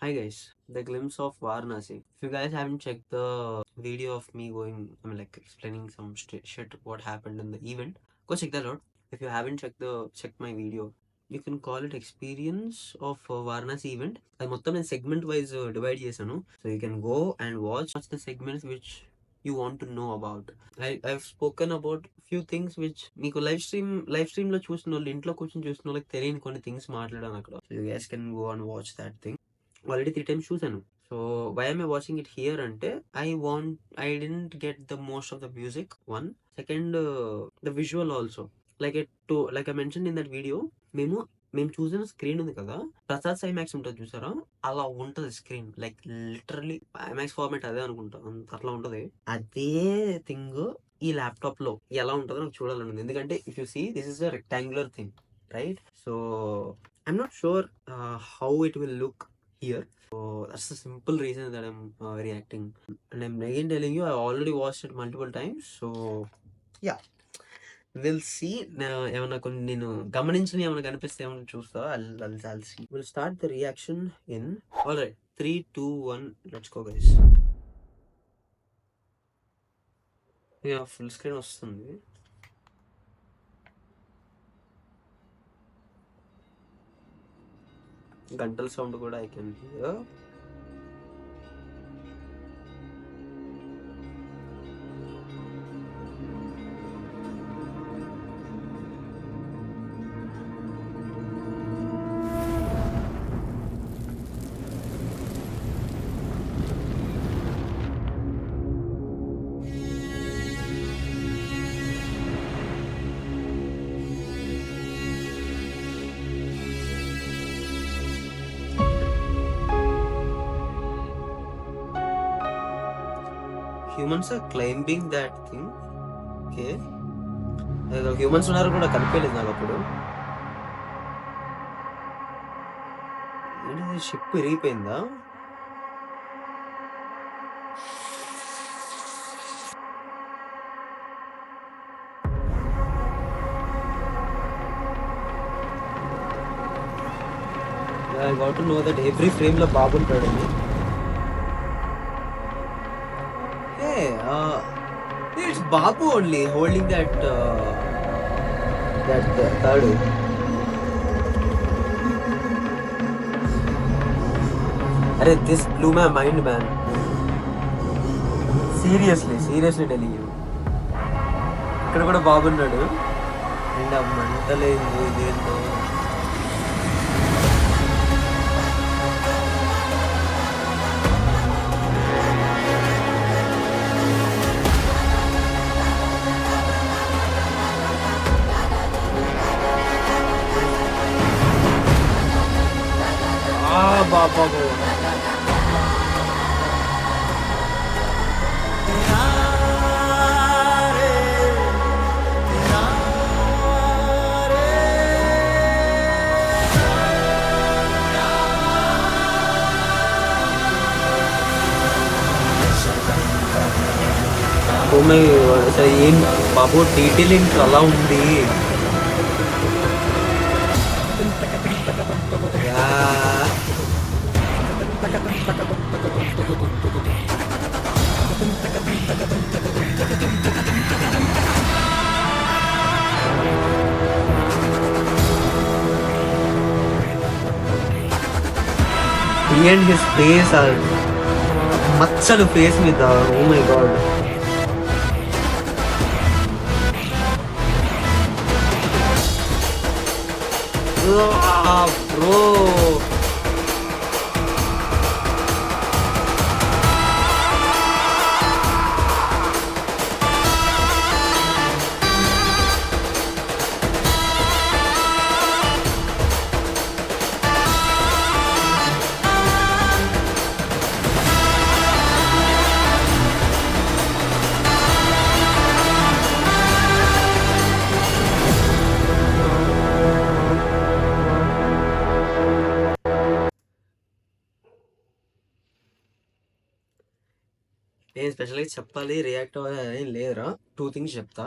Hi guys, the glimpse of Varanasi. If you guys haven't checked the video of me explaining some shit what happened in the event, go check that out. If you haven't checked my video, you can call it experience of Varanasi event. I మొత్తం నేను segment wise divide చేశాను. So you can go and watch the segments which you want to know about. I've spoken about few things which మీకు live stream లో చూసిన వాళ్ళు ఇంట్లో కూర్చొని చూసిన వాళ్ళకి తెలియని కొన్ని థింగ్స్ మాట్లాడాను అక్కడ. So you guys can go and watch that thing. Already 3 times చూసాను. So why I watching it here అంటే I didn't get the most of the music one. Second the visual also like I mention in that video. మేము చూసిన screen ఉంది కదా, Prasad IMAX ఉంటుంది చూసారా, అలా ఉంటది screen. Like literally IMAX format అదే అనుకుంటా, అట్లా ఉంటది. అదే థింగ్ ఈ ల్యాప్టాప్ లో ఎలా ఉంటుందో నాకు చూడాలని. ఎందుకంటే if you see this is a rectangular thing, right? So I'm not sure how it will look here. So that's the simple reason that I'm reacting, and I'm again telling you I already watched it multiple times. So yeah, we'll see. ఏమన్నా కొన్ని నేను గమనించిన ఏమైనా కనిపిస్తే ఏమైనా చూస్తా. I'll see. We'll start the reaction in alright 3 2 1. Let's go guys. Yeah, full screen వస్తుంది. గంటల సౌండ్ కూడా I can hear. Humans are climbing that thing. Okay, humans ఉన్నారు కూడా కనిపించలేదు నాకు అప్పుడు. ఏంటి షిప్ విరిగిపోయిందా? I got to know that every frame లో బాబు ఉంటాడండి. It's Babu only holding that third. Arey, this blew my mind, man. Seriously telling you. ఇక్కడ కూడా బాబు ఉన్నాడు. అండ్ ఆ మంటలేదు ఇదేంటో. బాబా ఏం బాబు డీటెయిలింగ్ అలా ఉంది. He and his face are మచ్చలు ఫేస్ మీద. Oh my god, bro. నేను స్పెషల్గా చెప్పాలి రియాక్ట్ అవ్వాలి లేదురా. 2 థింగ్స్ చెప్తా.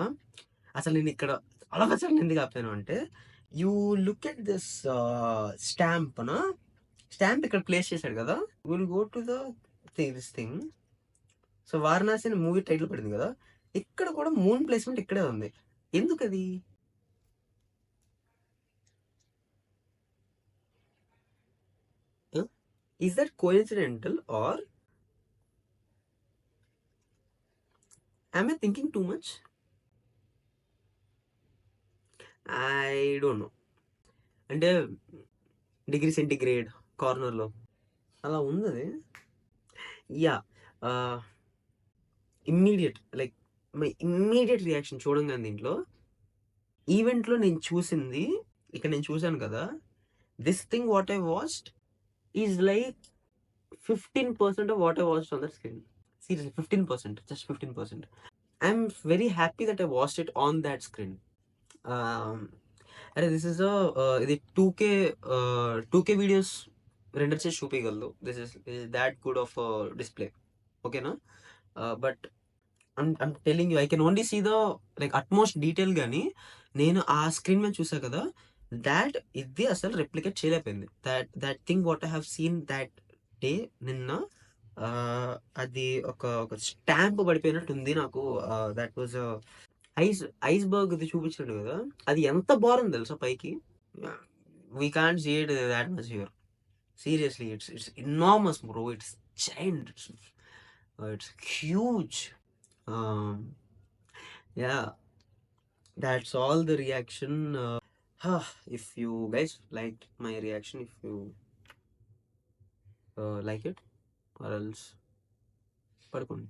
అసలు నేను ఇక్కడ అలా ఎందుకు ఆపాను అంటే, you look at this stamp నా, స్టాంప్ ఇక్కడ ప్లేస్ చేశాడు కదా. Will go to the this thing. So Varanasi అని మూవీ టైటిల్ పడింది కదా, ఇక్కడ కూడా మూన్ ప్లేస్మెంట్ ఇక్కడే ఉంది. ఎందుకు అది? Is that coincidental or am I thinking too much? I don't know. అంటే డిగ్రీ సెంటిగ్రేడ్ కార్నర్లో అలా ఉంది అది. Yeah, immediate like my immediate reaction చూడంగానే దీంట్లో ఈవెంట్లో నేను చూసింది, ఇక్కడ నేను చూశాను కదా, this thing what I watched is like 15% of what I watched on that screen. Seriously, 15%, just 15%. I'm very happy that I watched it on that screen. అరే దిస్ ఇస్ ఇది 2K వీడియోస్ రెండర్ చేసి చూపించగలదు. This is that good of display, ఓకేనా? But I'm telling you, I can only see the like utmost detail. కానీ నేను ఆ screen మీద చూసా కదా, దాట్ ఇది అసలు రెప్లికేట్ చేయలేకపోయింది. That thing what I have seen that day నిన్న, అది ఒక స్టాంప్ పడిపోయినట్టు ఉంది నాకు. దట్ వాజ్ ఐస్బర్గ్ ఇది చూపించాడు కదా, అది ఎంత బాగుంది తెలుసా పైకి. We can't see it that much here. Seriously, it's enormous bro. It's giant, it's huge. Yeah, that's all the reaction. If you guys liked my reaction, if you like it, or else పడుకోండి.